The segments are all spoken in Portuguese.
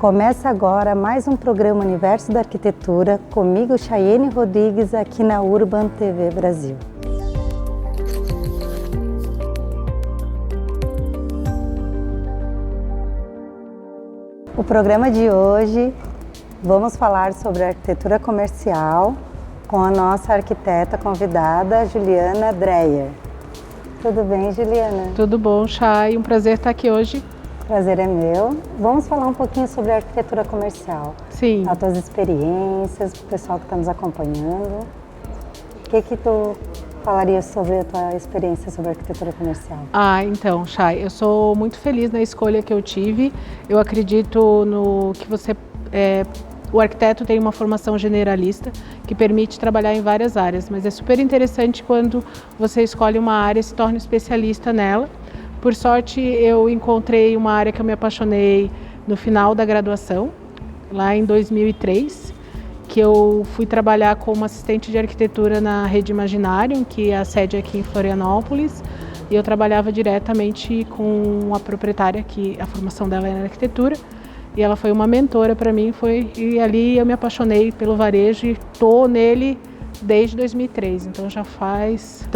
Começa agora mais um programa Universo da Arquitetura, comigo Chayene Rodrigues, aqui na Urban TV Brasil. O programa de hoje, vamos falar sobre arquitetura comercial com a nossa arquiteta convidada, Juliana Dreyer. Tudo bem, Juliana? Tudo bom, Chay. Um prazer estar aqui hoje. Prazer é meu. Vamos falar um pouquinho sobre a arquitetura comercial. Sim. As tuas experiências, o pessoal que está nos acompanhando. O que tu falaria sobre a tua experiência sobre a arquitetura comercial? Então, Chay, eu sou muito feliz na escolha que eu tive. Eu acredito no que o arquiteto tem uma formação generalista que permite trabalhar em várias áreas, mas é super interessante quando você escolhe uma área e se torna especialista nela. Por sorte, eu encontrei uma área que eu me apaixonei no final da graduação, lá em 2003, que eu fui trabalhar como assistente de arquitetura na Rede Imaginarium, que é a sede aqui em Florianópolis, e eu trabalhava diretamente com a proprietária, que a formação dela era arquitetura, e ela foi uma mentora para mim, e ali eu me apaixonei pelo varejo e estou nele desde 2003, então já faz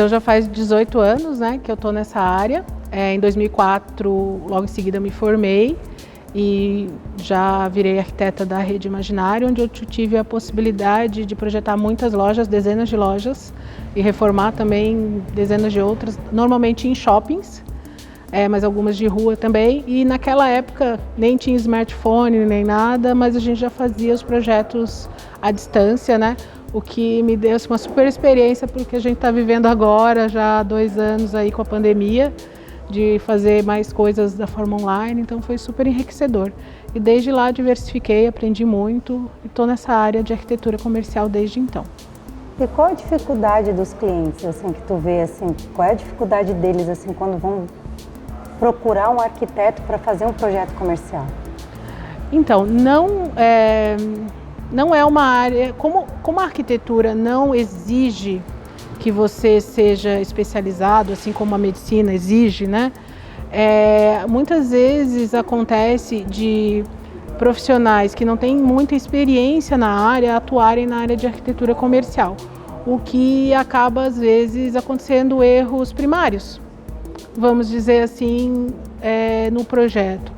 18 anos, né, que eu estou nessa área. Em 2004, logo em seguida, eu me formei e já virei arquiteta da Rede Imaginário, onde eu tive a possibilidade de projetar muitas lojas, dezenas de lojas, e reformar também dezenas de outras, normalmente em shoppings, mas algumas de rua também. E naquela época nem tinha smartphone nem nada, mas a gente já fazia os projetos à distância, né? O que me deu uma super experiência porque a gente está vivendo agora, já há 2 anos aí com a pandemia, de fazer mais coisas da forma online, então foi super enriquecedor. E desde lá diversifiquei, aprendi muito e estou nessa área de arquitetura comercial desde então. E qual a dificuldade dos clientes, assim, que tu vê, assim, qual é a dificuldade deles, assim, quando vão procurar um arquiteto para fazer um projeto comercial? Então, não é uma área, como a arquitetura não exige que você seja especializado, assim como a medicina exige, né? Muitas vezes acontece de profissionais que não têm muita experiência na área atuarem na área de arquitetura comercial, o que acaba às vezes acontecendo erros primários, vamos dizer assim, no projeto.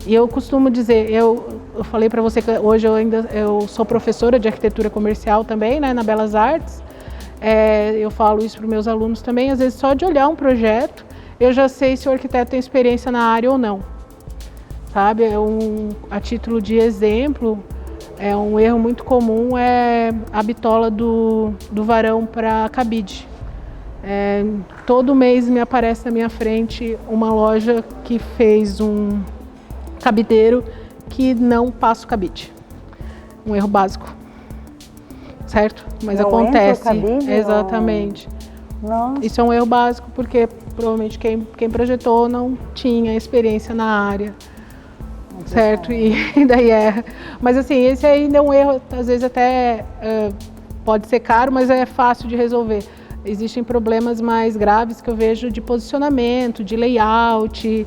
E eu costumo dizer, eu falei para você que hoje eu sou professora de arquitetura comercial também, né, na Belas Artes. Eu falo isso para os meus alunos também, às vezes só de olhar um projeto, eu já sei se o arquiteto tem experiência na área ou não, sabe? A título de exemplo, um erro muito comum é a bitola do varão para cabide. Todo mês me aparece na minha frente uma loja que fez um cabideiro que não passa o cabide, um erro básico. Certo? Mas não acontece. Cabide, exatamente. Nossa. Isso é um erro básico porque provavelmente quem projetou não tinha experiência na área. Muito certo? Bom. E daí erra. Mas assim, esse ainda é um erro, às vezes até pode ser caro, mas é fácil de resolver. Existem problemas mais graves que eu vejo de posicionamento, de layout,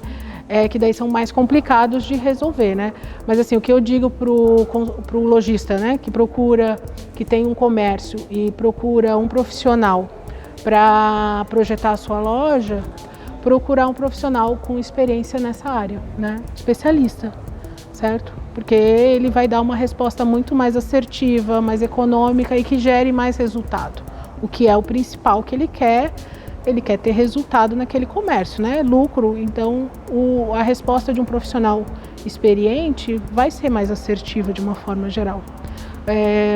que daí são mais complicados de resolver, né? Mas assim, o que eu digo pro lojista, né, que tem um comércio e procura um profissional para projetar a sua loja, procurar um profissional com experiência nessa área, né? Especialista, certo? Porque ele vai dar uma resposta muito mais assertiva, mais econômica e que gere mais resultado. O que é o principal que ele quer ter resultado naquele comércio, né? Lucro. Então, a resposta de um profissional experiente vai ser mais assertiva de uma forma geral.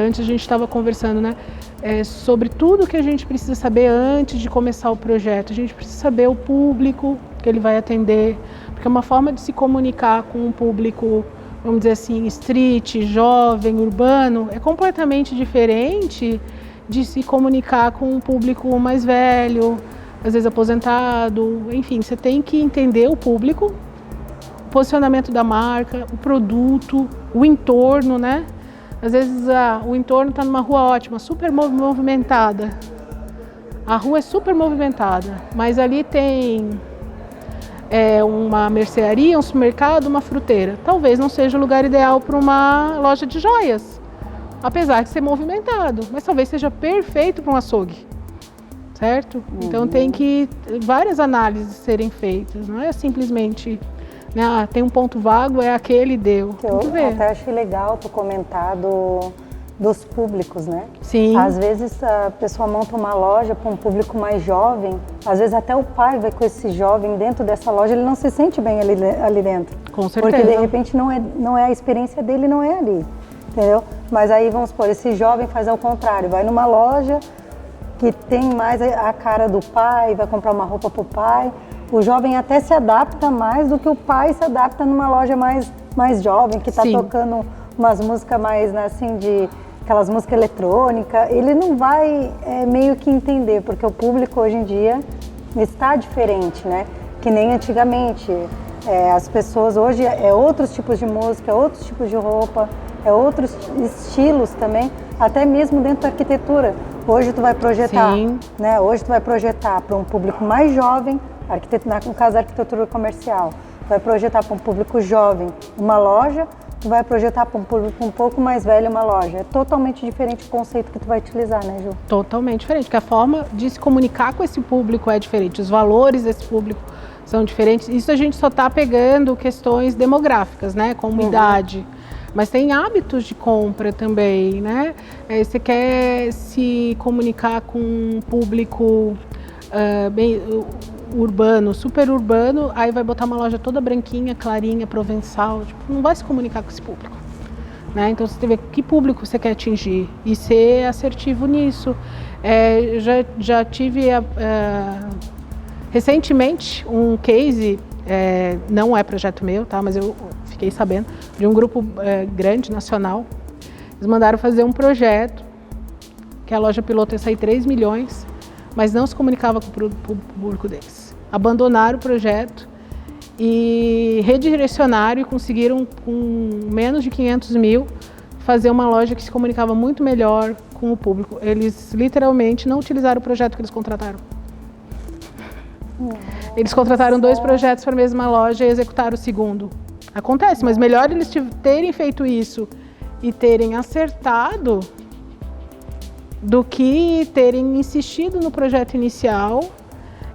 Antes a gente estava conversando, né, sobre tudo que a gente precisa saber antes de começar o projeto. A gente precisa saber o público que ele vai atender, porque uma forma de se comunicar com um público, vamos dizer assim, street, jovem, urbano, é completamente diferente de se comunicar com um público mais velho, às vezes aposentado. Enfim, você tem que entender o público, o posicionamento da marca, o produto, o entorno, né? Às vezes o entorno está numa rua ótima, super movimentada. A rua é super movimentada, mas ali tem uma mercearia, um supermercado, uma fruteira. Talvez não seja o lugar ideal para uma loja de joias, apesar de ser movimentado, mas talvez seja perfeito para um açougue, certo? Então tem que várias análises serem feitas, não é simplesmente, né, tem um ponto vago, é aquele deu. Eu até achei legal tu comentar dos públicos, né? Sim. Às vezes a pessoa monta uma loja para um público mais jovem, às vezes até o pai vai com esse jovem dentro dessa loja, ele não se sente bem ali dentro. Com certeza. Porque de repente não é a experiência dele, não é ali, entendeu? Mas aí vamos supor, esse jovem faz ao contrário, vai numa loja que tem mais a cara do pai, vai comprar uma roupa para o pai. O jovem até se adapta mais do que o pai se adapta numa loja mais jovem, que está tocando umas músicas mais, assim, aquelas músicas eletrônicas. Ele não vai meio que entender, porque o público hoje em dia está diferente, né? Que nem antigamente. As pessoas hoje outros tipos de música, outros tipos de roupa, outros estilos também, até mesmo dentro da arquitetura. Hoje tu vai projetar, né? Hoje tu vai projetar para um público mais jovem, no caso da arquitetura comercial, tu vai projetar para um público jovem uma loja, tu vai projetar para um público um pouco mais velho uma loja. É totalmente diferente o conceito que tu vai utilizar, né, Ju? Totalmente diferente, porque a forma de se comunicar com esse público é diferente, os valores desse público são diferentes. Isso a gente só está pegando questões demográficas, né, como idade. Mas tem hábitos de compra também, né? Você quer se comunicar com um público bem urbano, super urbano, aí vai botar uma loja toda branquinha, clarinha, provençal, não vai se comunicar com esse público, né? Então você tem que ver que público você quer atingir e ser assertivo nisso. Já tive recentemente um case, não é projeto meu, tá? Mas eu fiquei sabendo, de um grupo grande, nacional. Eles mandaram fazer um projeto, que a loja piloto ia sair 3 milhões, mas não se comunicava com o público deles. Abandonaram o projeto e redirecionaram e conseguiram, com menos de 500 mil, fazer uma loja que se comunicava muito melhor com o público. Eles literalmente não utilizaram o projeto que eles contrataram. Eles contrataram 2 projetos para a mesma loja e executaram o segundo. Acontece, mas melhor eles terem feito isso e terem acertado do que terem insistido no projeto inicial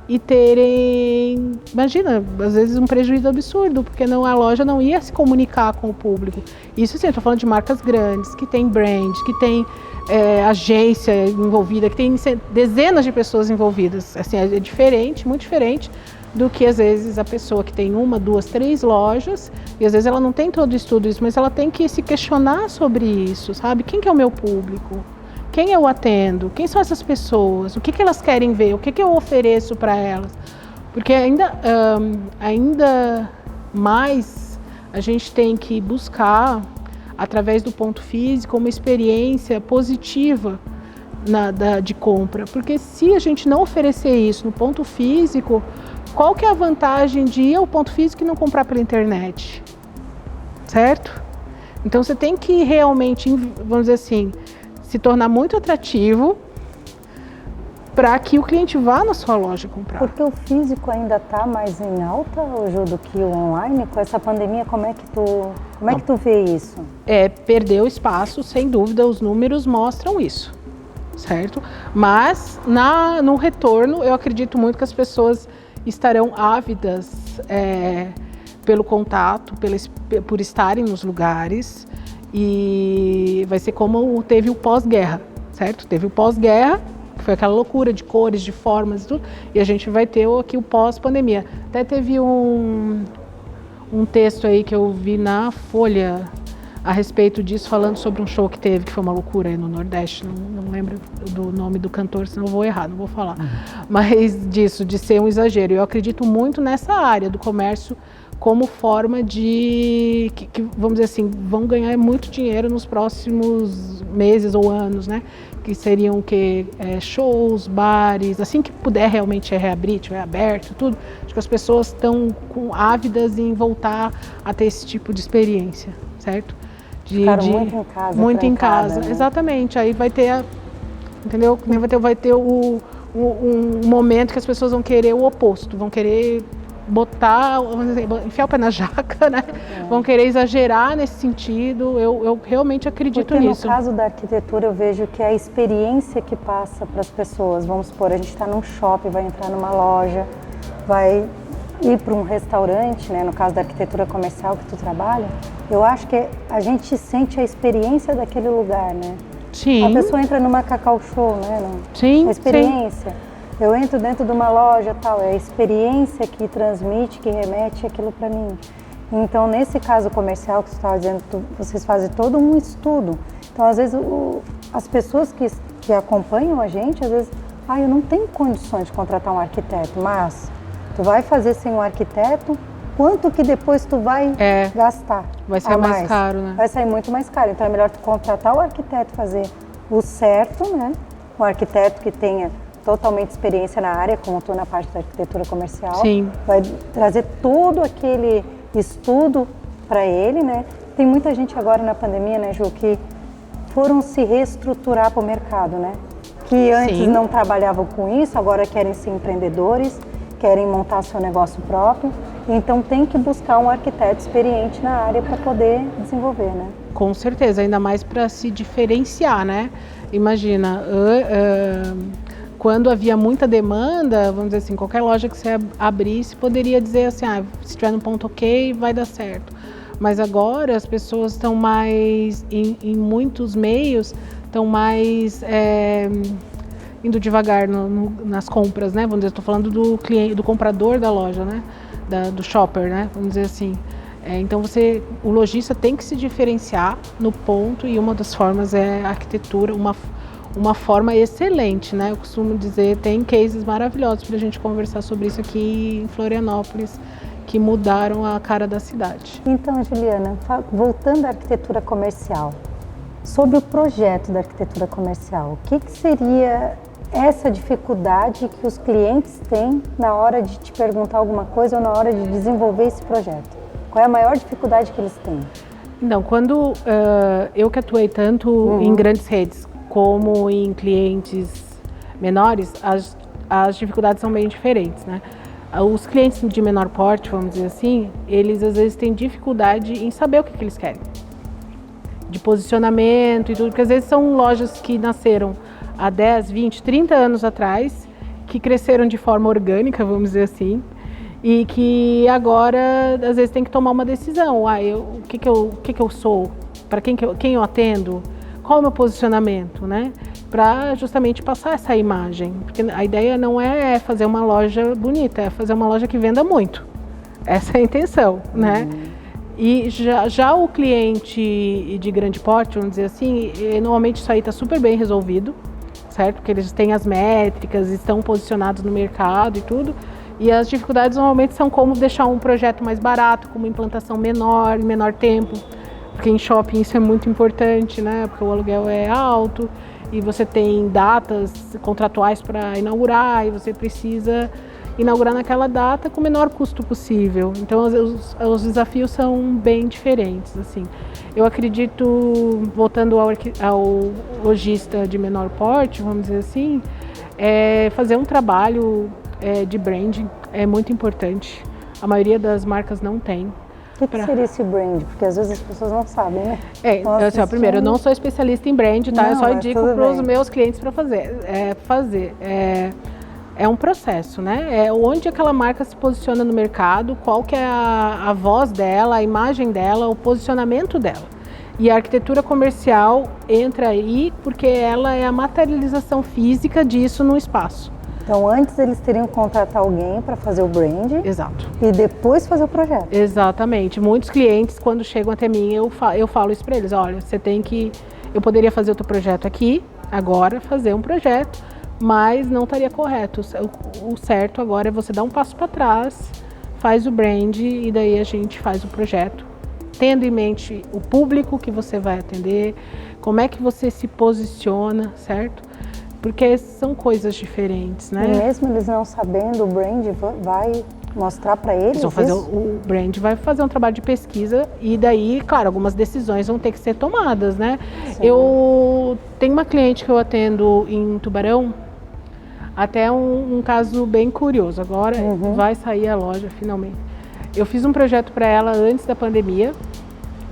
e terem, imagina, às vezes um prejuízo absurdo, porque a loja não ia se comunicar com o público. Isso sim, eu estou falando de marcas grandes, que tem brand, que tem agência envolvida, que tem dezenas de pessoas envolvidas. Assim, é diferente, muito diferente do que às vezes a pessoa que tem 1, 2, 3 lojas, e às vezes ela não tem todo o estudo isso, mas ela tem que se questionar sobre isso, sabe? Quem que é o meu público? Quem eu atendo? Quem são essas pessoas? O que elas querem ver? O que eu ofereço para elas? Porque ainda mais a gente tem que buscar, através do ponto físico, uma experiência positiva de compra. Porque se a gente não oferecer isso no ponto físico, qual que é a vantagem de ir ao ponto físico e não comprar pela internet? Certo? Então você tem que realmente, vamos dizer assim, se tornar muito atrativo para que o cliente vá na sua loja comprar. Porque o físico ainda está mais em alta, Ju, do que o online? Com essa pandemia, como é que tu vê isso? Perdeu espaço, sem dúvida, os números mostram isso, certo? Mas no retorno, eu acredito muito que as pessoas estarão ávidas pelo contato, por estarem nos lugares. E vai ser como teve o pós-guerra, certo? Teve o pós-guerra, que foi aquela loucura de cores, de formas e tudo, e a gente vai ter aqui o pós-pandemia. Até teve um texto aí que eu vi na Folha a respeito disso, falando sobre um show que teve, que foi uma loucura aí no Nordeste, não lembro do nome do cantor, senão eu vou errar, não vou falar. Mas disso, de ser um exagero. Eu acredito muito nessa área do comércio como forma de, que, vamos dizer assim, vão ganhar muito dinheiro nos próximos meses ou anos, né? Que seriam shows, bares, assim que puder realmente reabrir, tiver aberto, tudo. Acho que as pessoas estão ávidas em voltar a ter esse tipo de experiência, certo? Ficaram muito em casa. Muito em casa, né? Exatamente. Aí vai ter, entendeu? Vai ter um momento que as pessoas vão querer o oposto, vão querer botar, vamos dizer, enfiar o pé na jaca, né? Vão querer exagerar nesse sentido. Eu realmente acredito Porque nisso. No caso da arquitetura, eu vejo que é a experiência que passa para as pessoas. Vamos supor, a gente está num shopping, vai entrar numa loja, vai ir para um restaurante, né? No caso da arquitetura comercial que tu trabalha, eu acho que a gente sente a experiência daquele lugar, né? Sim. A pessoa entra numa Cacau Show, né? Sim, a experiência. Sim. Eu entro dentro de uma loja, tal, é a experiência que transmite, que remete aquilo para mim. Então, nesse caso comercial que você estava dizendo, vocês fazem todo um estudo. Então, às vezes, as pessoas que acompanham a gente, às vezes, eu não tenho condições de contratar um arquiteto, mas tu vai fazer sem um arquiteto, quanto que depois tu vai gastar? Vai sair mais caro, né? Vai sair muito mais caro. Então, é melhor tu contratar o arquiteto, fazer o certo, né? Um arquiteto que tenha totalmente experiência na área, como tu na parte da arquitetura comercial. Sim. Vai trazer todo aquele estudo para ele, né? Tem muita gente agora na pandemia, né, Ju, que foram se reestruturar para o mercado, né? Que antes não trabalhavam com isso, agora querem ser empreendedores, querem montar seu negócio próprio. Então tem que buscar um arquiteto experiente na área para poder desenvolver, né? Com certeza, ainda mais para se diferenciar, né? Imagina, quando havia muita demanda, vamos dizer assim, qualquer loja que você abrisse poderia dizer assim, se estiver no ponto ok, vai dar certo. Mas agora as pessoas estão mais, em muitos meios, estão mais indo devagar nas compras, né? Vamos dizer, estou falando do cliente, do comprador da loja, né? Do shopper, né? Vamos dizer assim. Então o lojista tem que se diferenciar no ponto, e uma das formas é a arquitetura, uma forma excelente, né? Eu costumo dizer, tem cases maravilhosos para a gente conversar sobre isso aqui em Florianópolis, que mudaram a cara da cidade. Então, Juliana, voltando à arquitetura comercial, sobre o projeto da arquitetura comercial, o que seria essa dificuldade que os clientes têm na hora de te perguntar alguma coisa ou na hora de desenvolver esse projeto? Qual é a maior dificuldade que eles têm? Então, quando eu que atuei tanto em grandes redes como em clientes menores, as dificuldades são bem diferentes, né? Os clientes de menor porte, vamos dizer assim, eles às vezes têm dificuldade em saber o que eles querem, de posicionamento e tudo, porque às vezes são lojas que nasceram há 10, 20, 30 anos atrás, que cresceram de forma orgânica, vamos dizer assim, e que agora às vezes tem que tomar uma decisão. O que eu sou, para quem eu atendo, qual é o meu posicionamento, né? Para justamente passar essa imagem, porque a ideia não é fazer uma loja bonita, é fazer uma loja que venda muito. Essa é a intenção, né? E já o cliente de grande porte, vamos dizer assim, normalmente isso aí está super bem resolvido, certo? Porque eles têm as métricas, estão posicionados no mercado e tudo. E as dificuldades normalmente são como deixar um projeto mais barato, com uma implantação menor, em menor tempo. Porque em shopping isso é muito importante, né? Porque o aluguel é alto e você tem datas contratuais para inaugurar e você precisa inaugurar naquela data com o menor custo possível. Então os desafios são bem diferentes, assim. Eu acredito, voltando ao lojista de menor porte, vamos dizer assim, fazer um trabalho de branding é muito importante. A maioria das marcas não tem. O que seria esse brand? Porque às vezes as pessoas não sabem, né? Primeiro, eu não sou especialista em brand, tá? Não, eu só indico para os meus clientes para fazer. É um processo, né? É onde aquela marca se posiciona no mercado, qual que é a voz dela, a imagem dela, o posicionamento dela. E a arquitetura comercial entra aí porque ela é a materialização física disso no espaço. Então, antes eles teriam que contratar alguém para fazer o brand. Exato. E depois fazer o projeto. Exatamente. Muitos clientes, quando chegam até mim, eu falo isso para eles. Olha, eu poderia fazer o teu projeto aqui, agora, fazer um projeto, mas não estaria correto. O certo agora é você dar um passo para trás, faz o brand e daí a gente faz o projeto, tendo em mente o público que você vai atender, como é que você se posiciona, certo? Porque são coisas diferentes, né? E mesmo eles não sabendo, o brand vai mostrar para eles o brand vai fazer um trabalho de pesquisa e daí, claro, algumas decisões vão ter que ser tomadas, né? Sim. Eu tenho uma cliente que eu atendo em Tubarão Até um caso bem curioso. Agora vai sair a loja finalmente. Eu fiz um projeto para ela antes da pandemia,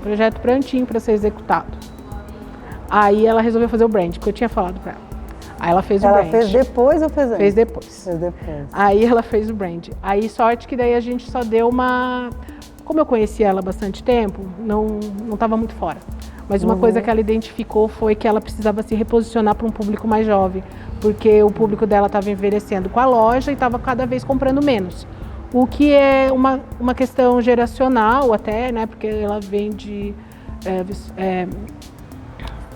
um projeto prontinho para ser executado. Aí ela resolveu fazer o brand, porque eu tinha falado para ela. Aí ela fez o brand. Ela fez depois ou fez antes? Fez depois. Fez depois. Aí ela fez o brand. Aí sorte que daí a gente só deu uma... Como eu conhecia ela há bastante tempo, não estava muito fora. Mas uma coisa que ela identificou foi que ela precisava se reposicionar para um público mais jovem, porque o público dela estava envelhecendo com a loja e estava cada vez comprando menos. O que é uma questão geracional até, né? Porque ela vende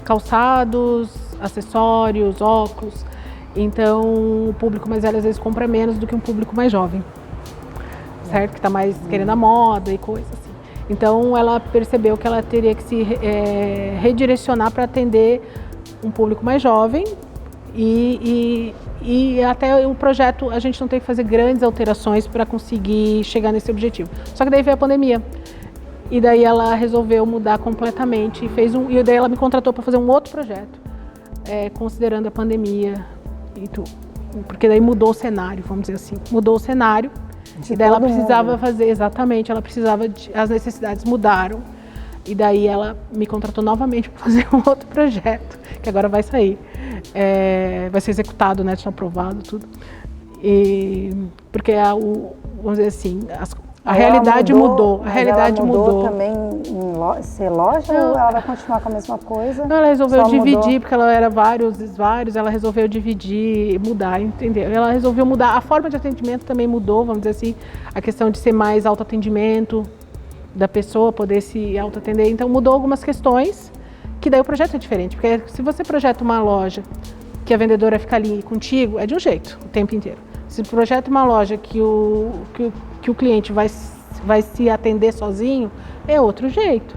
calçados, acessórios, óculos. Então o público mais velho às vezes compra menos do que um público mais jovem, certo? Que está mais querendo a moda e coisas assim. Então ela percebeu que ela teria que se redirecionar para atender um público mais jovem e até o projeto a gente não tem que fazer grandes alterações para conseguir chegar nesse objetivo. Só que daí veio a pandemia e daí ela resolveu mudar completamente e daí ela me contratou para fazer um outro projeto, considerando a pandemia e tudo, porque daí mudou o cenário, vamos dizer assim, mudou o cenário. E daí ela precisava fazer, exatamente, as necessidades mudaram. E daí ela me contratou novamente para fazer um outro projeto, que agora vai sair. Vai ser executado, né, está aprovado, tudo. Porque, vamos dizer assim, a realidade mudou. A realidade mudou também em ser loja ou ela vai continuar com a mesma coisa? Não, ela resolveu dividir, porque ela era vários, ela resolveu dividir, mudar, entendeu? Ela resolveu mudar, a forma de atendimento também mudou, vamos dizer assim, a questão de ser mais autoatendimento, da pessoa poder se autoatender. Então mudou algumas questões, que daí o projeto é diferente, porque se você projeta uma loja que a vendedora fica ali contigo, é de um jeito, o tempo inteiro. Se projeta uma loja que o cliente vai se atender sozinho, é outro jeito.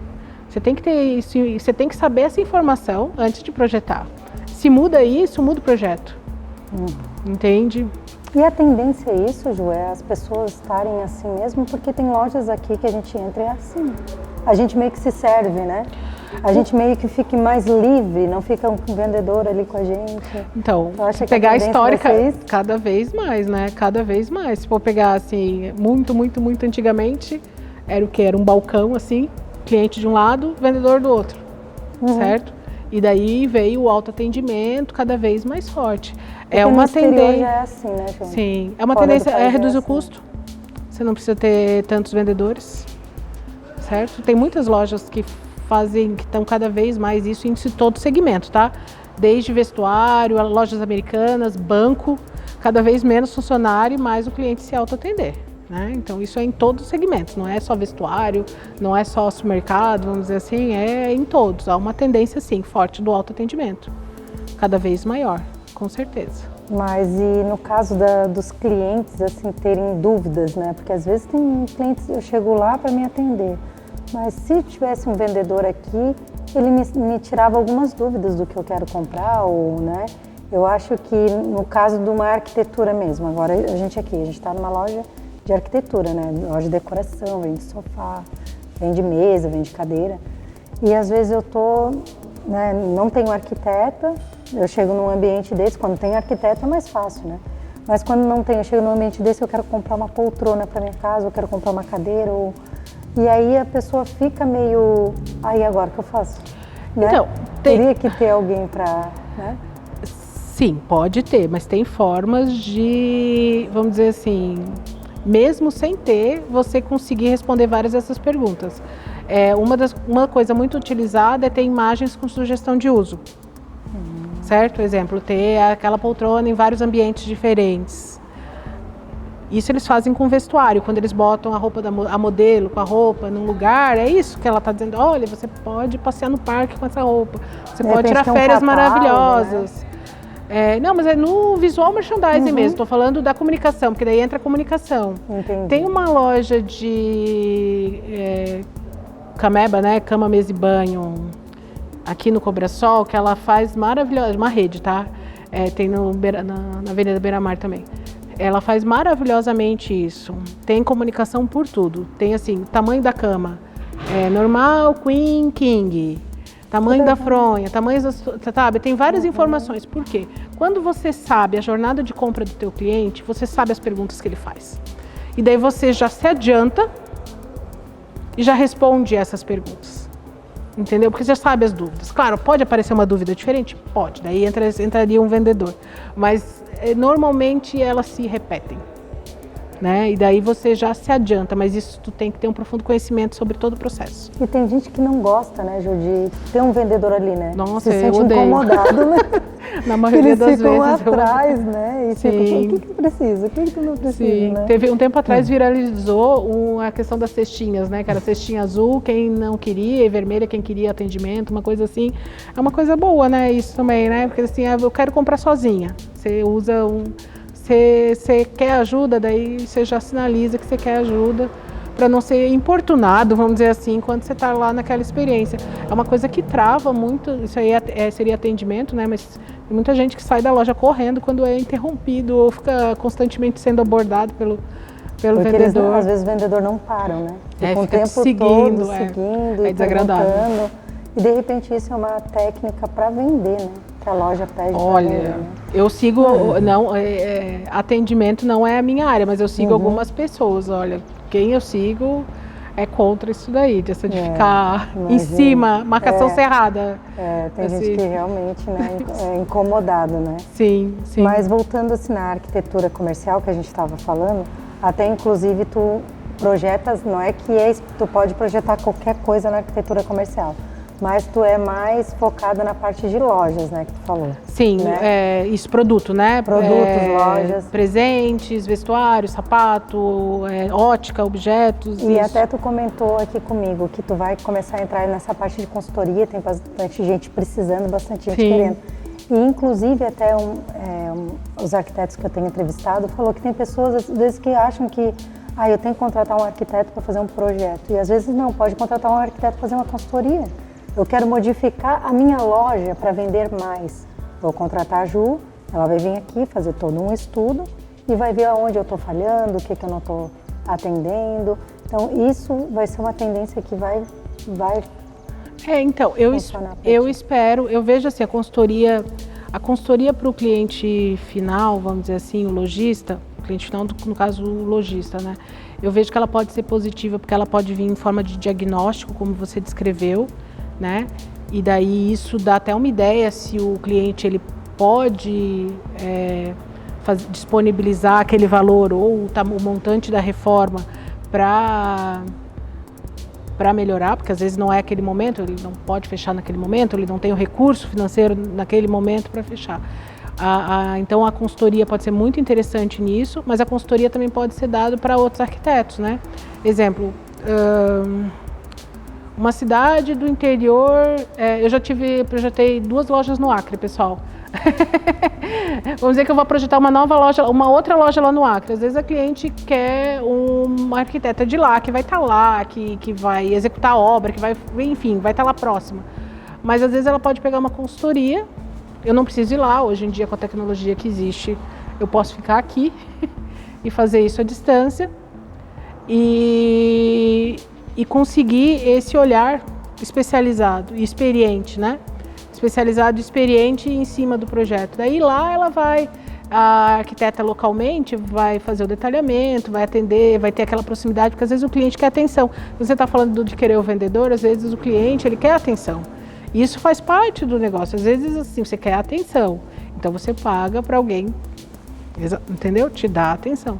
Você tem que ter isso, você tem que saber essa informação antes de projetar. Se muda isso, muda o projeto. Entende? E a tendência é isso, Ju, é as pessoas estarem assim mesmo, porque tem lojas aqui que a gente entra e é assim. A gente meio que se serve, né? A gente meio que fica mais livre, não fica um vendedor ali com a gente. Então, se pegar a história cada vez mais, né? Cada vez mais. Se for pegar assim, muito antigamente, era o quê? Era um balcão assim, cliente de um lado, vendedor do outro, certo? E daí veio o autoatendimento cada vez mais forte. É uma tendência. É assim, né, João? Sim, é uma tendência, reduzir o custo. Você não precisa ter tantos vendedores, certo? Tem muitas lojas que estão cada vez mais isso em todo segmento, tá? Desde vestuário, lojas americanas, banco, cada vez menos funcionário e mais o cliente se autoatender, né? Então isso é em todos os segmentos, não é só vestuário, não é só supermercado, vamos dizer assim, é em todos. Há uma tendência, sim, forte do autoatendimento, cada vez maior, com certeza. Mas e no caso dos clientes, assim, terem dúvidas, né? Porque às vezes tem clientes, eu chego lá para me atender, mas se tivesse um vendedor aqui, ele me tirava algumas dúvidas do que eu quero comprar, ou, né? Eu acho que no caso de uma arquitetura mesmo, agora a gente está numa loja de arquitetura, né? Loja de decoração, vende sofá, vende mesa, vende cadeira. E às vezes eu né, não tenho arquiteta, eu chego num ambiente desse, quando tem arquiteta é mais fácil, né? Mas quando não tem, eu chego num ambiente desse, eu quero comprar uma poltrona para minha casa, eu quero comprar uma cadeira, e aí a pessoa fica meio, aí agora o que eu faço? Né? Então, teria que ter alguém para, né? Sim, pode ter, mas tem formas de, vamos dizer assim, mesmo sem ter, você conseguir responder várias dessas perguntas. Uma coisa muito utilizada é ter imagens com sugestão de uso, certo? Exemplo, ter aquela poltrona em vários ambientes diferentes. Isso eles fazem com vestuário, quando eles botam a roupa a modelo com a roupa num lugar, é isso que ela está dizendo, olha, você pode passear no parque com essa roupa, você pode tirar férias maravilhosas. Né? Não, mas é no visual merchandising mesmo, estou falando da comunicação, porque daí entra a comunicação. Entendi. Tem uma loja de Cameba, né, cama, mesa e banho, aqui no Cobrasol, que ela faz maravilhosa, uma rede, tá? Tem na Avenida Beira-Mar também. Ela faz maravilhosamente isso. Tem comunicação por tudo. Tem assim, tamanho da cama. Normal, queen, king. tamanho da fronha, tamanho das, sabe? Tem várias informações. Por quê? Quando você sabe a jornada de compra do teu cliente, você sabe as perguntas que ele faz. E daí você já se adianta e já responde essas perguntas. Entendeu? Porque você já sabe as dúvidas. Claro, pode aparecer uma dúvida diferente? Pode. Daí entraria um vendedor. Mas normalmente elas se repetem. Né? E daí você já se adianta, mas isso tu tem que ter um profundo conhecimento sobre todo o processo. E tem gente que não gosta, né, Ju, de ter um vendedor ali, né? Nossa, se sente odeio. Incomodado, né? Na maioria das vezes. Eles ficam atrás, né? E Sim. ficam, o que eu preciso? O que tu não precisa, Sim. né? Teve um tempo atrás viralizou a questão das cestinhas, né? Que era cestinha azul, quem não queria, e vermelha, quem queria atendimento, uma coisa assim. É uma coisa boa, né? Isso também, né? Porque assim, eu quero comprar sozinha. Você usa Você quer ajuda, daí você já sinaliza que você quer ajuda para não ser importunado, vamos dizer assim, quando você está lá naquela experiência. É uma coisa que trava muito, isso aí seria atendimento, né? Mas tem muita gente que sai da loja correndo quando é interrompido ou fica constantemente sendo abordado pelo vendedor. Às vezes o vendedor não para, né? Fica o tempo seguindo, todo seguindo é e desagradável. perguntando. E de repente isso é uma técnica para vender, né? Que a loja pede para vender, né? Eu sigo, atendimento não é a minha área, mas eu sigo algumas pessoas, olha, quem eu sigo é contra isso daí, de ficar em cima, marcação cerrada. Tem gente que realmente, né, é incomodado, né? Sim, sim. Mas voltando assim na arquitetura comercial que a gente estava falando, até inclusive tu projetas, não é que tu pode projetar qualquer coisa na arquitetura comercial, mas tu é mais focada na parte de lojas, né, que tu falou. Sim, né? Isso, produto, né? Produtos, lojas. Presentes, vestuário, sapato, ótica, objetos. E isso. até tu comentou aqui comigo que tu vai começar a entrar nessa parte de consultoria, tem bastante gente precisando, bastante gente querendo. E inclusive até os arquitetos que eu tenho entrevistado falou que tem pessoas às vezes que acham que eu tenho que contratar um arquiteto para fazer um projeto. E às vezes não, pode contratar um arquiteto para fazer uma consultoria. Eu quero modificar a minha loja para vender mais. Vou contratar a Ju, ela vai vir aqui fazer todo um estudo e vai ver aonde eu estou falhando, o que eu não estou atendendo. Então, isso vai ser uma tendência que vai então, eu espero, eu vejo assim, a consultoria para o cliente final, vamos dizer assim, o lojista, o cliente final, no caso, o lojista, né? Eu vejo que ela pode ser positiva porque ela pode vir em forma de diagnóstico, como você descreveu, né? E daí isso dá até uma ideia se o cliente ele pode disponibilizar aquele valor ou o montante da reforma para melhorar, porque às vezes não é aquele momento, ele não pode fechar naquele momento, ele não tem o recurso financeiro naquele momento para fechar. Então a consultoria pode ser muito interessante nisso, mas a consultoria também pode ser dada para outros arquitetos, né? Exemplo, uma cidade do interior, eu projetei 2 lojas no Acre, pessoal. Vamos dizer que eu vou projetar uma outra loja lá no Acre. Às vezes a cliente quer uma arquiteta de lá, que vai estar lá, que vai executar a obra, que vai, enfim, vai estar lá próxima. Mas às vezes ela pode pegar uma consultoria, eu não preciso ir lá, hoje em dia com a tecnologia que existe, eu posso ficar aqui e fazer isso à distância e conseguir esse olhar especializado e experiente, né? Especializado e experiente em cima do projeto. Daí lá a arquiteta localmente vai fazer o detalhamento, vai atender, vai ter aquela proximidade, porque às vezes o cliente quer atenção. Você está falando de querer o vendedor, às vezes o cliente ele quer atenção. E isso faz parte do negócio. Às vezes assim, você quer atenção, então você paga para alguém, entendeu? Te dá atenção.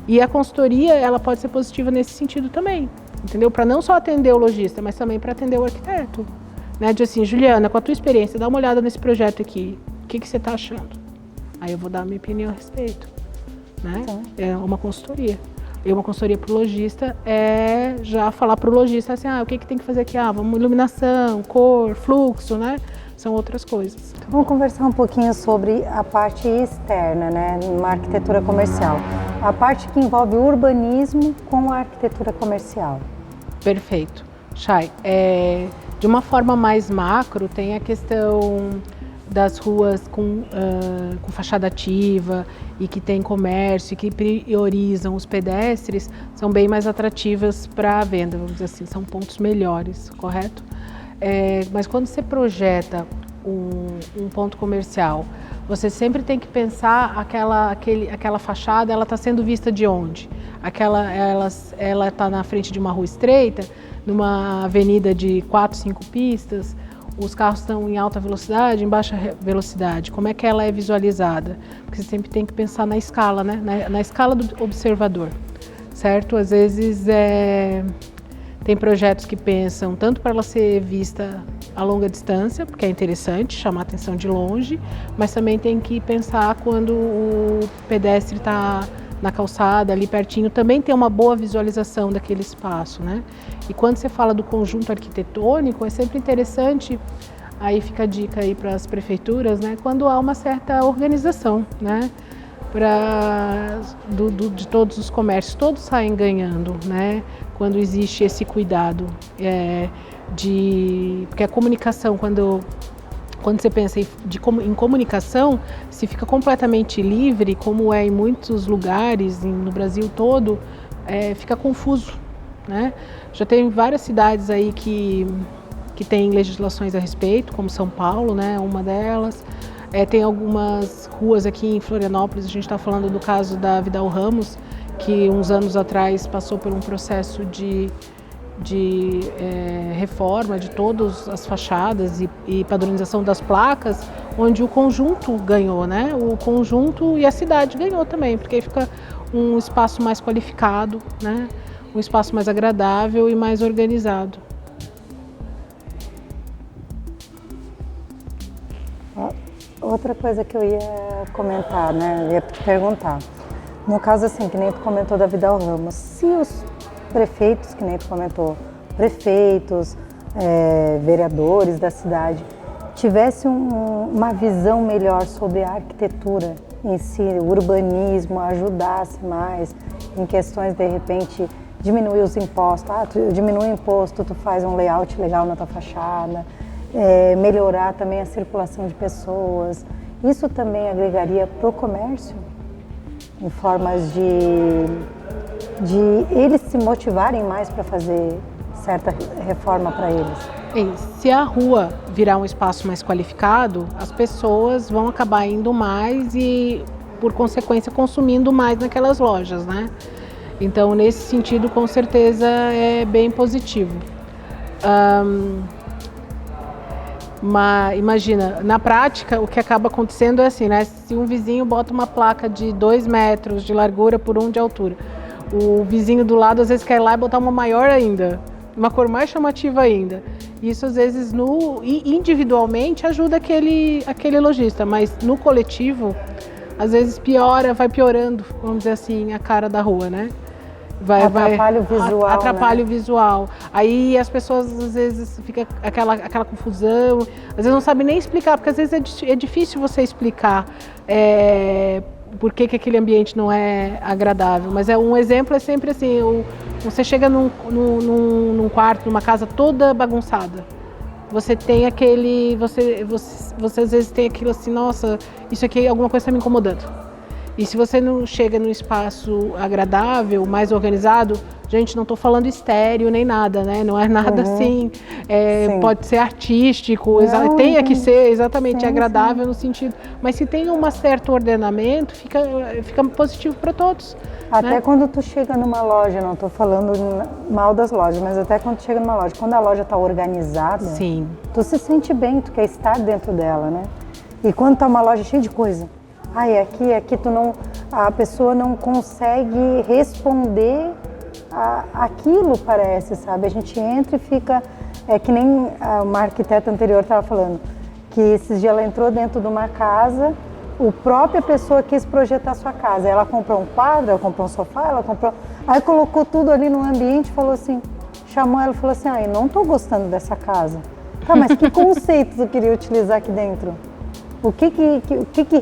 E a consultoria, ela pode ser positiva nesse sentido também, entendeu? Para não só atender o lojista, mas também para atender o arquiteto. Né? De assim, Juliana, com a tua experiência, dá uma olhada nesse projeto aqui, o que você está achando? Aí eu vou dar a minha opinião a respeito. Né? É uma consultoria. E uma consultoria para o lojista é já falar para o lojista assim, o que tem que fazer aqui? Vamos iluminação, cor, fluxo, né? São outras coisas. Vamos conversar um pouquinho sobre a parte externa, né? Numa arquitetura comercial. A parte que envolve o urbanismo com a arquitetura comercial. Perfeito. Chay, de uma forma mais macro, tem a questão das ruas com fachada ativa e que tem comércio e que priorizam os pedestres, são bem mais atrativas para a venda, vamos dizer assim, são pontos melhores, correto? Mas quando você projeta um ponto comercial, você sempre tem que pensar aquela fachada, ela está sendo vista de onde? Ela está na frente de uma rua estreita, numa avenida de 4, 5 pistas, os carros estão em alta velocidade, em baixa velocidade, como é que ela é visualizada? Porque você sempre tem que pensar na escala, né? Na escala do observador, certo? Às vezes tem projetos que pensam tanto para ela ser vista a longa distância, porque é interessante chamar a atenção de longe, mas também tem que pensar quando o pedestre está na calçada, ali pertinho, também tem uma boa visualização daquele espaço, né? E quando você fala do conjunto arquitetônico, é sempre interessante, aí fica a dica aí para as prefeituras, né? Quando há uma certa organização, né? De todos os comércios, todos saem ganhando, né? Quando existe esse cuidado porque a comunicação, quando você pensa em comunicação, se fica completamente livre, como é em muitos lugares no Brasil todo, fica confuso, né? Já tem várias cidades aí que têm legislações a respeito, como São Paulo, né? Uma delas. Tem algumas ruas aqui em Florianópolis, a gente está falando do caso da Vidal Ramos, que uns anos atrás passou por um processo de reforma de todas as fachadas e padronização das placas, onde o conjunto ganhou, né? O conjunto e a cidade ganhou também, porque aí fica um espaço mais qualificado, né? Um espaço mais agradável e mais organizado. Outra coisa que eu ia comentar, né? Eu ia perguntar. No caso, assim, que nem tu comentou da Vidal Ramos, se os prefeitos, que nem tu comentou, prefeitos, vereadores da cidade, tivessem uma visão melhor sobre a arquitetura em si, o urbanismo, ajudasse mais em questões, de repente, diminuir os impostos. Tu diminui o imposto, tu faz um layout legal na tua fachada, melhorar também a circulação de pessoas. Isso também agregaria para o comércio, em formas de eles se motivarem mais para fazer certa reforma para eles. Se a rua virar um espaço mais qualificado, as pessoas vão acabar indo mais e, por consequência, consumindo mais naquelas lojas, né? Então, nesse sentido, com certeza, é bem positivo. Mas imagina, na prática, o que acaba acontecendo é assim, né? Se um vizinho bota uma placa de 2 metros de largura por 1 de altura, o vizinho do lado às vezes quer ir lá e botar uma maior ainda, uma cor mais chamativa ainda. Isso às vezes individualmente ajuda aquele lojista, mas no coletivo às vezes vai piorando, vamos dizer assim, a cara da rua, né? Atrapalha o visual. Atrapalha, né? O visual. Aí as pessoas às vezes fica aquela confusão, às vezes não sabem nem explicar, porque às vezes é difícil você explicar por que aquele ambiente não é agradável. Mas um exemplo é sempre assim, você chega num quarto, numa casa toda bagunçada. Você tem você às vezes tem aquilo assim, nossa, isso aqui, alguma coisa está me incomodando. E se você não chega num espaço agradável, mais organizado, gente, não estou falando estéreo nem nada, né? Não é nada assim, pode ser artístico, tenha que ser exatamente agradável no sentido. Mas se tem um certo ordenamento, fica positivo para todos. Até né? Quando tu chega numa loja, não estou falando mal das lojas, mas até quando tu chega numa loja, quando a loja está organizada, sim, tu se sente bem, tu quer estar dentro dela, né? E quando tá uma loja cheia de coisa, aqui a pessoa não consegue responder aquilo, parece, sabe? A gente entra e fica, que nem uma arquiteta anterior estava falando, que esses dias ela entrou dentro de uma casa, a própria pessoa quis projetar a sua casa, ela comprou um quadro, ela comprou um sofá, aí colocou tudo ali no ambiente, falou assim, chamou ela e falou assim, eu não estou gostando dessa casa. Tá, mas que conceito tu queria utilizar aqui dentro? O que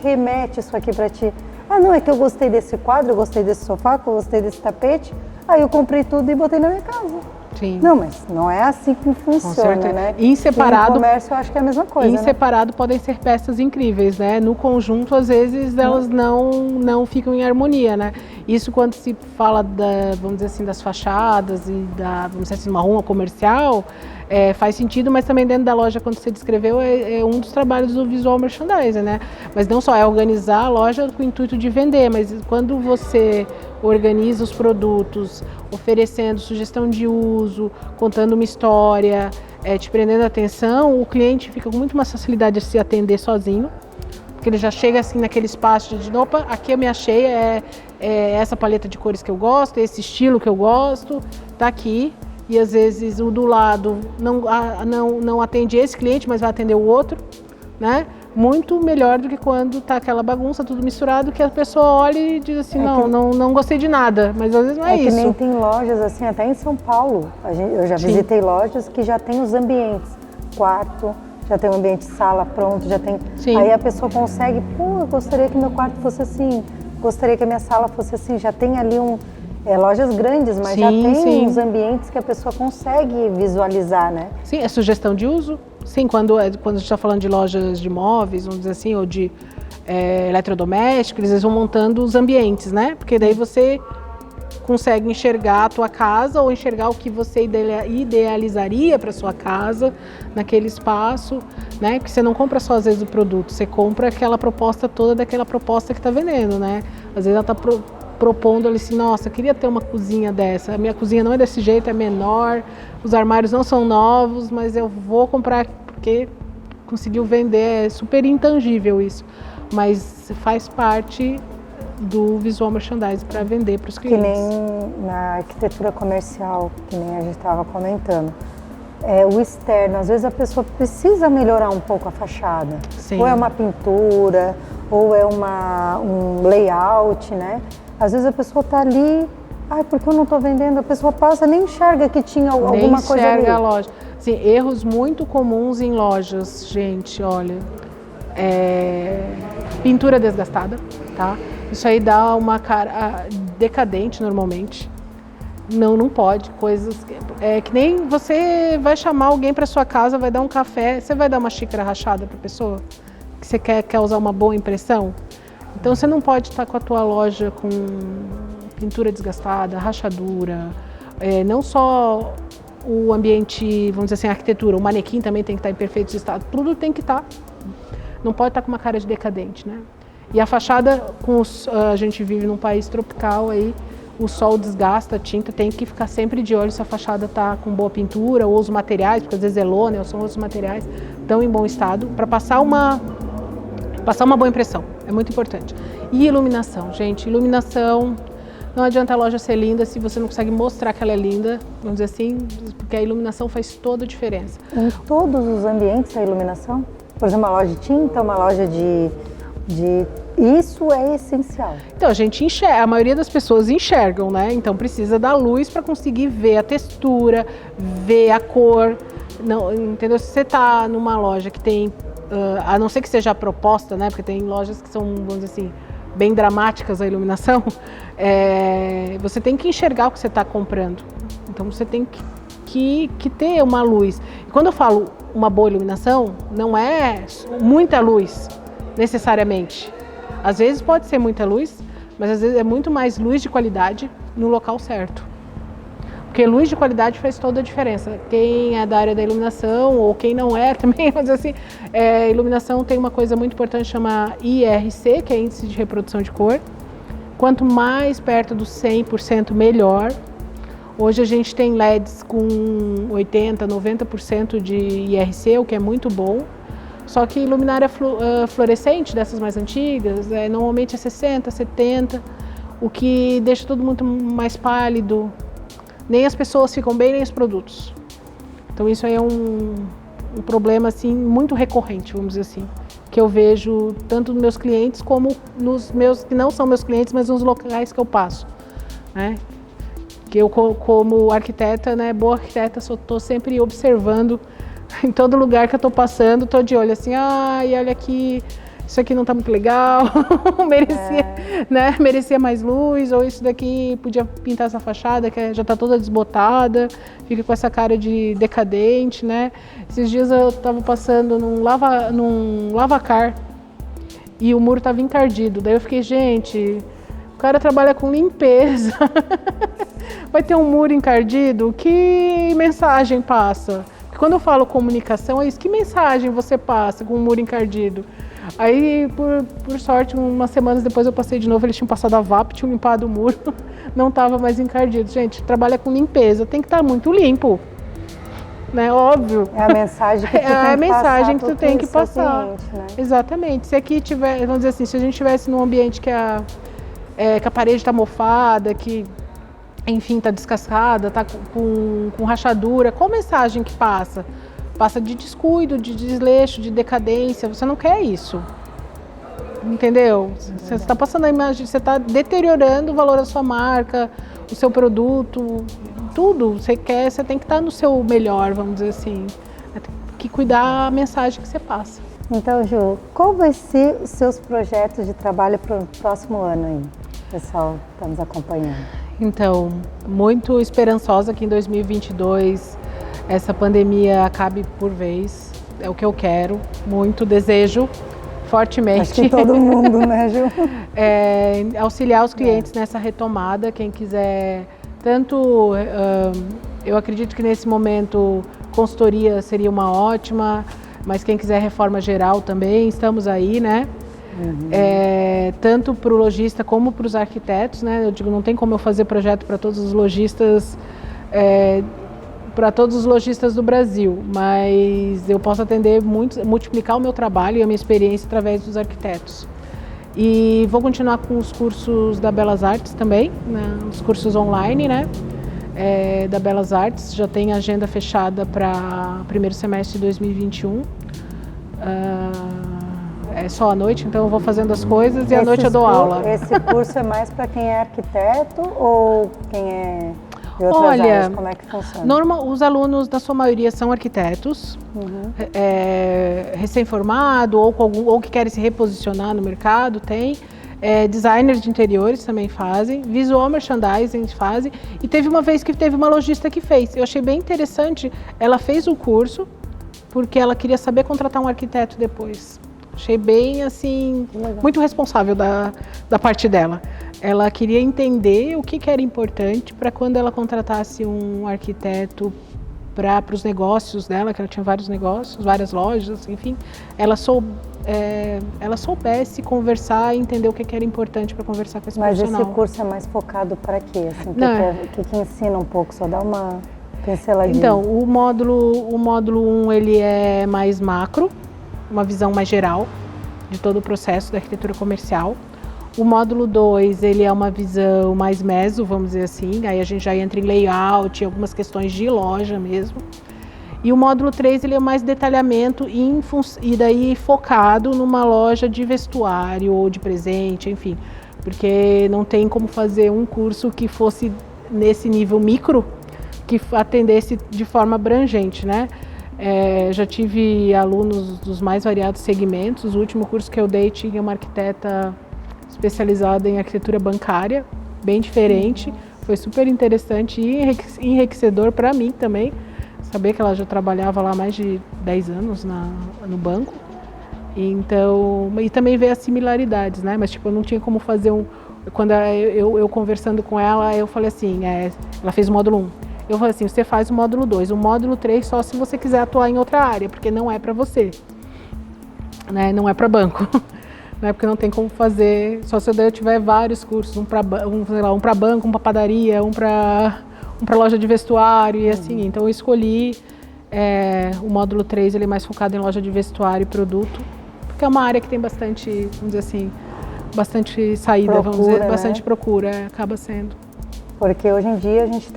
remete isso aqui para ti? Não, é que eu gostei desse quadro, eu gostei desse sofá, eu gostei desse tapete. Aí eu comprei tudo e botei na minha casa. Sim. Não, mas não é assim que funciona, né? Em separado, e no comércio eu acho que é a mesma coisa, em né? separado podem ser peças incríveis, né? No conjunto, às vezes, elas não ficam em harmonia, né? Isso quando se fala, vamos dizer assim, das fachadas e vamos dizer assim, uma rua comercial, faz sentido, mas também dentro da loja, quando você descreveu, é um dos trabalhos do visual merchandising, né? Mas não só é organizar a loja com o intuito de vender, mas quando você organiza os produtos, oferecendo sugestão de uso, contando uma história, te prendendo a atenção, o cliente fica com muito mais facilidade de se atender sozinho, porque ele já chega assim naquele espaço de opa, aqui eu me achei, é essa paleta de cores que eu gosto, esse estilo que eu gosto, tá aqui. E às vezes o do lado não atende esse cliente, mas vai atender o outro, né? Muito melhor do que quando tá aquela bagunça, tudo misturado, que a pessoa olha e diz assim, não gostei de nada, mas às vezes não é isso. Que nem tem lojas assim, até em São Paulo, eu já visitei lojas que já tem os ambientes, quarto, já tem o ambiente sala pronto, já tem... Sim. Aí a pessoa consegue, eu gostaria que meu quarto fosse assim, gostaria que a minha sala fosse assim, já tem ali lojas grandes, mas já tem uns ambientes que a pessoa consegue visualizar, né? Sim, é sugestão de uso. Sim, quando a gente está falando de lojas de móveis, vamos dizer assim, ou de eletrodomésticos, eles vão montando os ambientes, né? Porque daí você consegue enxergar a tua casa ou enxergar o que você idealizaria para sua casa naquele espaço, né? Porque você não compra só às vezes o produto, você compra aquela proposta toda daquela proposta que está vendendo, né? Às vezes ela está propondo ali assim, nossa, eu queria ter uma cozinha dessa, a minha cozinha não é desse jeito, é menor, os armários não são novos, mas eu vou comprar porque conseguiu vender, é super intangível isso, mas faz parte do visual merchandising para vender para os clientes. Que nem na arquitetura comercial, que nem a gente estava comentando, o externo, às vezes a pessoa precisa melhorar um pouco a fachada, Sim. Ou é uma pintura, ou é um layout, né? Às vezes a pessoa está ali, porque eu não estou vendendo? A pessoa passa, nem enxerga que tinha alguma coisa ali. Nem enxerga a loja. Sim, erros muito comuns em lojas, gente, olha. Pintura desgastada, tá? Isso aí dá uma cara decadente normalmente. Não pode. Coisas que nem você vai chamar alguém para sua casa, vai dar um café, você vai dar uma xícara rachada para a pessoa? Que você quer usar uma boa impressão? Então você não pode estar com a tua loja com pintura desgastada, rachadura, não só o ambiente, vamos dizer assim, a arquitetura, o manequim também tem que estar em perfeito estado, tudo tem que estar, não pode estar com uma cara de decadente, né? E a fachada, a gente vive num país tropical aí, o sol desgasta a tinta, tem que ficar sempre de olho se a fachada está com boa pintura, ou os materiais, porque às vezes é lona, ou são outros materiais, estão em bom estado, para passar uma boa impressão, é muito importante. E iluminação, gente, iluminação, não adianta a loja ser linda se você não consegue mostrar que ela é linda, vamos dizer assim, porque a iluminação faz toda a diferença. Em todos os ambientes a iluminação? Por exemplo, uma loja de tinta, uma loja de... Isso é essencial. Então, a gente enxerga, a maioria das pessoas enxergam, né? Então precisa da luz para conseguir ver a textura, ver a cor, não, entendeu? Se você está numa loja que tem... a não ser que seja a proposta, né? Porque tem lojas que são, vamos dizer assim, bem dramáticas a iluminação, você tem que enxergar o que você está comprando. Então você tem que ter uma luz. E quando eu falo uma boa iluminação, não é muita luz, necessariamente. Às vezes pode ser muita luz, mas às vezes é muito mais luz de qualidade no local certo. Porque luz de qualidade faz toda a diferença. Quem é da área da iluminação ou quem não é também, mas assim, iluminação tem uma coisa muito importante chamada IRC, que é Índice de Reprodução de Cor. Quanto mais perto do 100%, melhor. Hoje a gente tem LEDs com 80%, 90% de IRC, o que é muito bom. Só que luminária fluorescente, dessas mais antigas, normalmente é 60%, 70%, o que deixa todo mundo mais pálido. Nem as pessoas ficam bem, nem os produtos. Então isso aí é um problema assim, muito recorrente, vamos dizer assim, que eu vejo tanto nos meus clientes como nos meus, que não são meus clientes, mas nos locais que eu passo, né? Que eu, como arquiteta, né, boa arquiteta, estou sempre observando em todo lugar que eu estou passando, estou de olho assim, e olha aqui, isso aqui não está muito legal, merecia mais luz, ou isso daqui podia pintar essa fachada que já está toda desbotada, fica com essa cara de decadente, né? Esses dias eu estava passando num lavacar e o muro estava encardido, daí eu fiquei, gente, o cara trabalha com limpeza, vai ter um muro encardido, que mensagem passa? Porque quando eu falo comunicação, é isso, que mensagem você passa com um muro encardido? Aí, por sorte, umas semanas depois eu passei de novo, eles tinham passado a VAP, tinham limpado o muro, não estava mais encardido. Gente, trabalha com limpeza, tem que estar muito limpo, né? Óbvio. É a mensagem que tu tem a mensagem que tu tem que passar. Cliente, né? Exatamente. Se aqui tiver, vamos dizer assim, se a gente estivesse num ambiente que a parede está mofada, que, enfim, está descascada, está com rachadura, qual mensagem que passa? Passa de descuido, de desleixo, de decadência. Você não quer isso. Entendeu? Você está passando a imagem, você está deteriorando o valor da sua marca, o seu produto, tudo. Você tem que estar no seu melhor, vamos dizer assim. Tem que cuidar a mensagem que você passa. Então, Ju, qual vai ser os seus projetos de trabalho para o próximo ano aí? O pessoal está nos acompanhando. Então, muito esperançosa que em 2022 essa pandemia acabe por vez. É o que eu quero, muito desejo, fortemente. Acho que todo mundo, né, Ju? Auxiliar os clientes nessa retomada, quem quiser, tanto, eu acredito que nesse momento consultoria seria uma ótima, mas quem quiser reforma geral também, estamos aí, né? Tanto para o lojista como para os arquitetos, né? Eu digo, não tem como eu fazer projeto para todos os lojistas, para todos os lojistas do Brasil, mas eu posso atender multiplicar o meu trabalho e a minha experiência através dos arquitetos. E vou continuar com os cursos da Belas Artes também, né? Os cursos online, né? Da Belas Artes, já tem agenda fechada para o primeiro semestre de 2021. É só à noite, então eu vou fazendo as coisas e à noite eu dou aula. Esse curso é mais para quem é arquiteto ou quem é de outras áreas? Como é que funciona? Os alunos, na sua maioria, são arquitetos, recém-formado ou que querem se reposicionar no mercado, tem. Designers de interiores também fazem, visual merchandising fazem, e teve uma vez que teve uma lojista que fez. Eu achei bem interessante, ela fez o curso porque ela queria saber contratar um arquiteto depois. Achei bem, assim, muito responsável da parte dela. Ela queria entender o que era importante para quando ela contratasse um arquiteto para os negócios dela, que ela tinha vários negócios, várias lojas, enfim, ela soubesse conversar e entender o que era importante para conversar com esse profissional. Mas esse curso é mais focado para quê? Assim, que ensina um pouco, só dá uma pinceladinha. Então, o módulo 1 ele é mais macro, uma visão mais geral de todo o processo da arquitetura comercial. O módulo 2, ele é uma visão mais meso, vamos dizer assim, aí a gente já entra em layout, algumas questões de loja mesmo. E o módulo 3, ele é mais detalhamento e daí focado numa loja de vestuário ou de presente, enfim, porque não tem como fazer um curso que fosse nesse nível micro, que atendesse de forma abrangente, né? Já tive alunos dos mais variados segmentos. O último curso que eu dei tinha uma arquiteta especializada em arquitetura bancária, bem diferente. Foi super interessante e enriquecedor para mim também, saber que ela já trabalhava lá há mais de 10 anos no banco. Então, e também ver as similaridades, né? Mas tipo, eu não tinha como fazer quando eu conversando com ela, eu falei assim, ela fez o módulo 1. Eu falei assim, você faz o módulo 2, o módulo 3 só se você quiser atuar em outra área, porque não é para você, né? Não é para banco, né? Porque não tem como fazer, só se eu tiver vários cursos, um para banco, um para padaria, um para loja de vestuário e assim. Então eu escolhi o módulo 3, ele é mais focado em loja de vestuário e produto, porque é uma área que tem bastante, vamos dizer assim, bastante saída, procura, vamos dizer, né? Bastante procura, acaba sendo. Porque hoje em dia a gente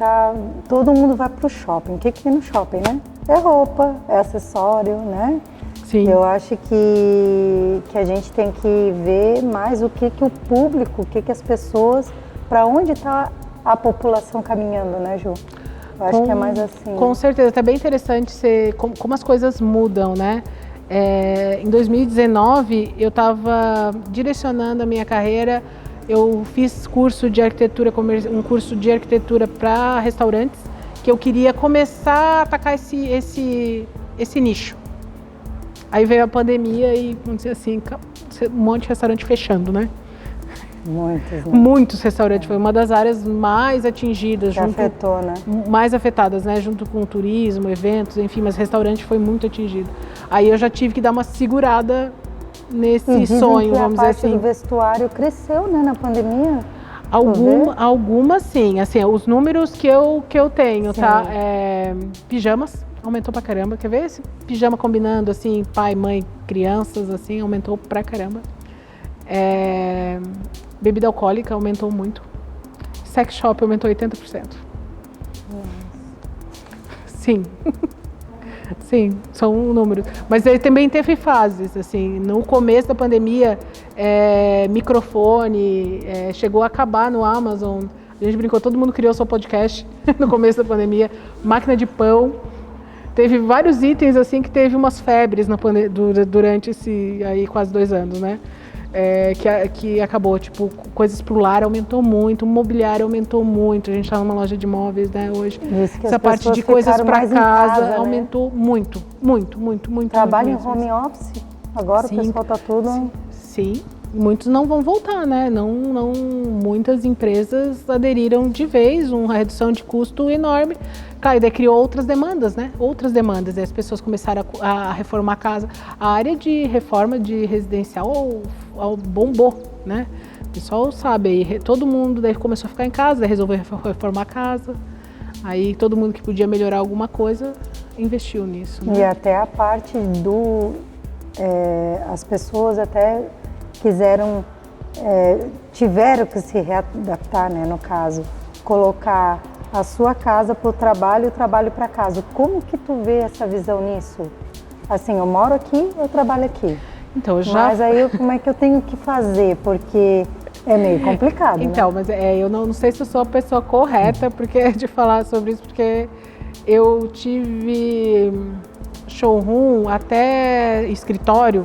todo mundo vai para o shopping. O que tem no shopping, né? É roupa, é acessório, né? Sim. Eu acho que a gente tem que ver mais o que o público, o que as pessoas, para onde está a população caminhando, né, Ju? Eu acho que é mais assim. Com certeza, é bem interessante como as coisas mudam, né? Em 2019, eu estava direcionando a minha carreira. Eu fiz um curso de arquitetura para restaurantes, que eu queria começar a atacar esse nicho. Aí veio a pandemia e, vamos dizer assim, um monte de restaurante fechando, né? Muitos, né? Muitos restaurantes, foi uma das áreas mais atingidas. Afetou, né? Mais afetadas, né? Junto com o turismo, eventos, enfim, mas restaurante foi muito atingido. Aí eu já tive que dar uma segurada nesse sonho, vamos dizer assim. A parte do vestuário cresceu, né, na pandemia? Algumas sim, assim, os números que eu tenho, sim, tá? Pijamas, aumentou pra caramba, quer ver esse pijama combinando, assim, pai, mãe, crianças, assim, aumentou pra caramba. Bebida alcoólica aumentou muito. Sex shop aumentou 80%. Sim. Sim, são números. Mas ele também teve fases, assim, no começo da pandemia, microfone, chegou a acabar no Amazon. A gente brincou, todo mundo criou seu podcast no começo da pandemia. Máquina de pão. Teve vários itens, assim, que teve umas febres durante esse aí quase 2 anos, né? Que acabou, tipo, coisas pro lar aumentou muito, o mobiliário aumentou muito, a gente tá numa loja de móveis, né, hoje. Essa parte de coisas para casa aumentou, né? muito. Trabalho em home office, agora sim, o pessoal tá tudo... Sim, muitos não vão voltar, né, muitas empresas aderiram de vez, uma redução de custo enorme. Claro, e daí criou outras demandas, né? E as pessoas começaram a reformar a casa. A área de reforma de residencial bombou, né? O pessoal sabe, aí todo mundo daí começou a ficar em casa, daí resolveu reformar a casa. Aí todo mundo que podia melhorar alguma coisa investiu nisso, né? E até a parte as pessoas até tiveram que se readaptar, né? No caso, colocar a sua casa para o trabalho e o trabalho para casa. Como que tu vê essa visão nisso? Assim, eu moro aqui, eu trabalho aqui. Então, Mas aí como é que eu tenho que fazer? Porque é meio complicado, então, né? Mas eu não sei se eu sou a pessoa correta de falar sobre isso, porque eu tive showroom até escritório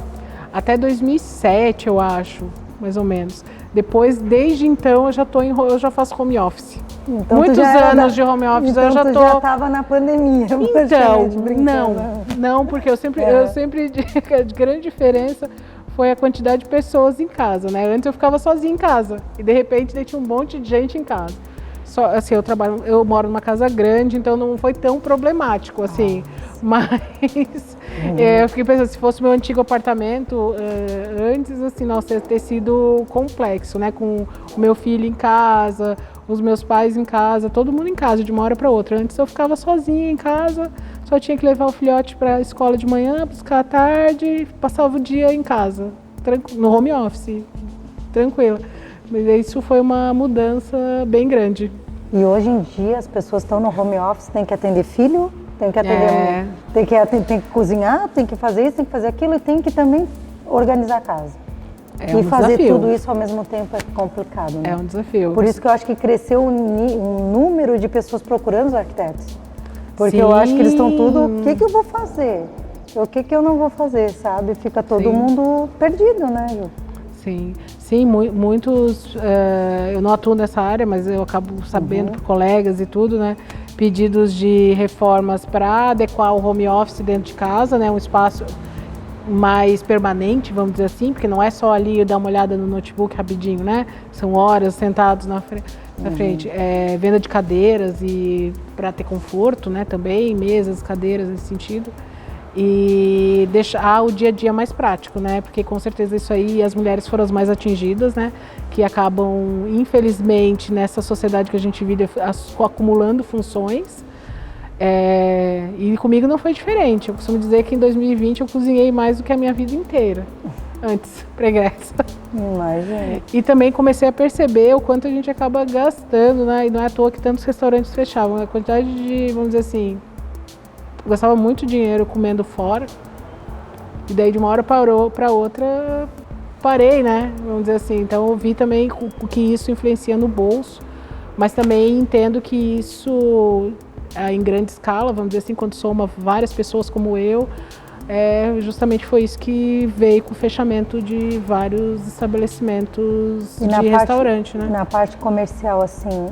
até 2007, eu acho, mais ou menos. Depois, desde então, eu já faço home office. Então, muitos anos de home office, então eu já tô... já estava na pandemia. Então, não, porque eu sempre de grande diferença foi a quantidade de pessoas em casa, né? Antes eu ficava sozinha em casa e de repente daí tinha um monte de gente em casa. Só assim, eu moro numa casa grande, então não foi tão problemático assim. Mas eu fiquei pensando, se fosse meu antigo apartamento antes, assim, nossa, ia ter sido complexo, né? Com o meu filho em casa, os meus pais em casa, todo mundo em casa de uma hora para outra. Antes eu ficava sozinha em casa, só tinha que levar o filhote para a escola de manhã, buscar à tarde, passava o dia em casa, no home office, tranquila. Mas isso foi uma mudança bem grande. E hoje em dia as pessoas estão no home office, tem que atender filho, tem que atender, tem que cozinhar, tem que fazer isso, tem que fazer aquilo e tem que também organizar a casa. E fazer tudo isso ao mesmo tempo é complicado, né? É um desafio. Por isso que eu acho que cresceu um número de pessoas procurando os arquitetos. Porque eu acho que eles estão tudo, o que eu vou fazer? O que eu não vou fazer, sabe? Fica todo mundo perdido, né, Ju? Sim, muitos, eu não atuo nessa área, mas eu acabo sabendo por colegas e tudo, né? Pedidos de reformas para adequar o home office dentro de casa, né? Um espaço mais permanente, vamos dizer assim, porque não é só ali dar uma olhada no notebook rapidinho, né? São horas sentados na frente. Venda de cadeiras e para ter conforto, né? Também, mesas, cadeiras nesse sentido. E deixar o dia a dia mais prático, né? Porque com certeza isso aí as mulheres foram as mais atingidas, né? Que acabam, infelizmente, nessa sociedade que a gente vive, acumulando funções. E comigo não foi diferente. Eu costumo dizer que em 2020 eu cozinhei mais do que a minha vida inteira, antes, pregressa. Imagina. E também comecei a perceber o quanto a gente acaba gastando, né? E não é à toa que tantos restaurantes fechavam. A quantidade de, vamos dizer assim, eu gastava muito dinheiro comendo fora. E daí de uma hora para outra parei, né? Vamos dizer assim. Então eu vi também o que isso influencia no bolso, mas também entendo que isso em grande escala, vamos dizer assim, quando soma várias pessoas como eu, justamente foi isso que veio com o fechamento de vários estabelecimentos de restaurante, né? Na parte comercial, assim,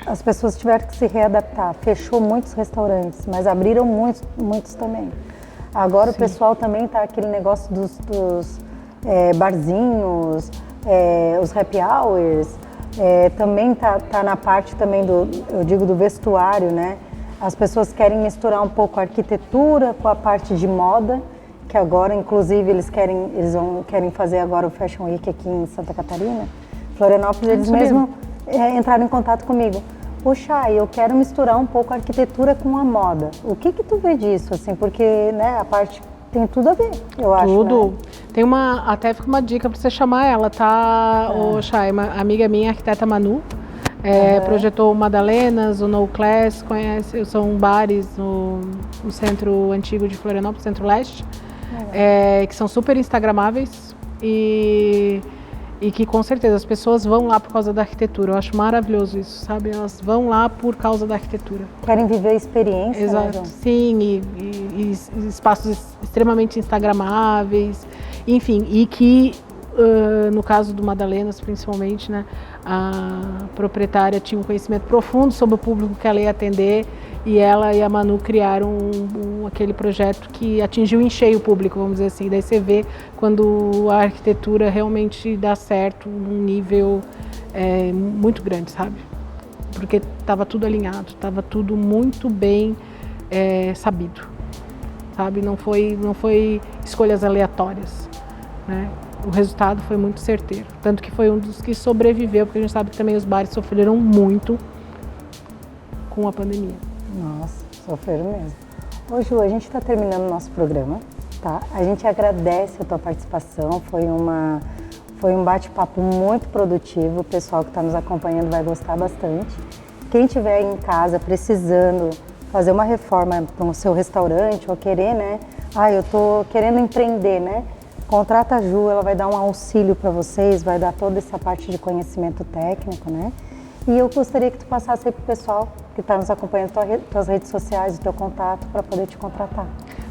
as pessoas tiveram que se readaptar. Fechou muitos restaurantes, mas abriram muitos também. Agora Sim. O pessoal também tá aquele negócio dos barzinhos, os happy hours, também tá na parte também do vestuário, né? As pessoas querem misturar um pouco a arquitetura com a parte de moda, que agora, inclusive, eles querem fazer agora o Fashion Week aqui em Santa Catarina. Florianópolis, eles mesmo entraram em contato comigo. Poxa, eu quero misturar um pouco a arquitetura com a moda. O que tu vê disso, assim? Porque, né, a parte tem tudo a ver, eu acho, Tudo. Né? Tem até fica uma dica para você chamar ela, tá? Ô, Chay, uma amiga minha, a arquiteta Manu, projetou o Madalenas, o No Class, são bares no centro antigo de Florianópolis, centro-leste, que são super instagramáveis e que com certeza as pessoas vão lá por causa da arquitetura. Eu acho maravilhoso isso, sabe? Elas vão lá por causa da arquitetura. Querem viver a experiência, Exato. Né, Sim, e espaços extremamente instagramáveis, enfim, e que no caso do Madalenas, principalmente, né, a proprietária tinha um conhecimento profundo sobre o público que ela ia atender e ela e a Manu criaram aquele projeto que atingiu em cheio o público, vamos dizer assim. Daí você vê quando a arquitetura realmente dá certo num nível muito grande, sabe? Porque estava tudo alinhado, estava tudo muito bem sabido, sabe? Não foi escolhas aleatórias, né? O resultado foi muito certeiro, tanto que foi um dos que sobreviveu, porque a gente sabe que também os bares sofreram muito com a pandemia. Nossa, sofreram mesmo. Ô Ju, a gente está terminando o nosso programa, tá? A gente agradece a tua participação, foi um bate-papo muito produtivo, o pessoal que está nos acompanhando vai gostar bastante. Quem estiver em casa precisando fazer uma reforma no seu restaurante ou querer, né? Eu tô querendo empreender, né? Contrata a Ju, ela vai dar um auxílio para vocês, vai dar toda essa parte de conhecimento técnico, né? E eu gostaria que tu passasse aí pro pessoal que está nos acompanhando, tuas redes sociais, o teu contato, para poder te contratar.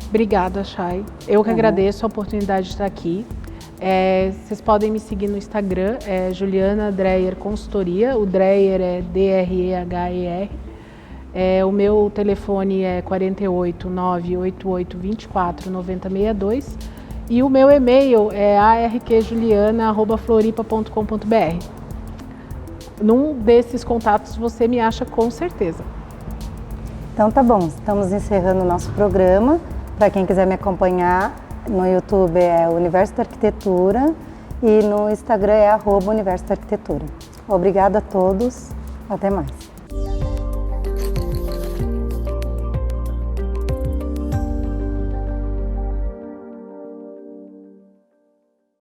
Obrigada, Chay. Eu que agradeço a oportunidade de estar aqui. Vocês podem me seguir no Instagram, Juliana Dreyer Consultoria, o Dreyer é D-R-E-H-E-R. O meu telefone é 48 988 24 9062 e o meu e-mail é arqjuliana@floripa.com.br. Num desses contatos você me acha com certeza. Então tá bom, estamos encerrando o nosso programa. Para quem quiser me acompanhar, no YouTube é Universo da Arquitetura e no Instagram é @Universo da Arquitetura. Obrigada a todos, até mais.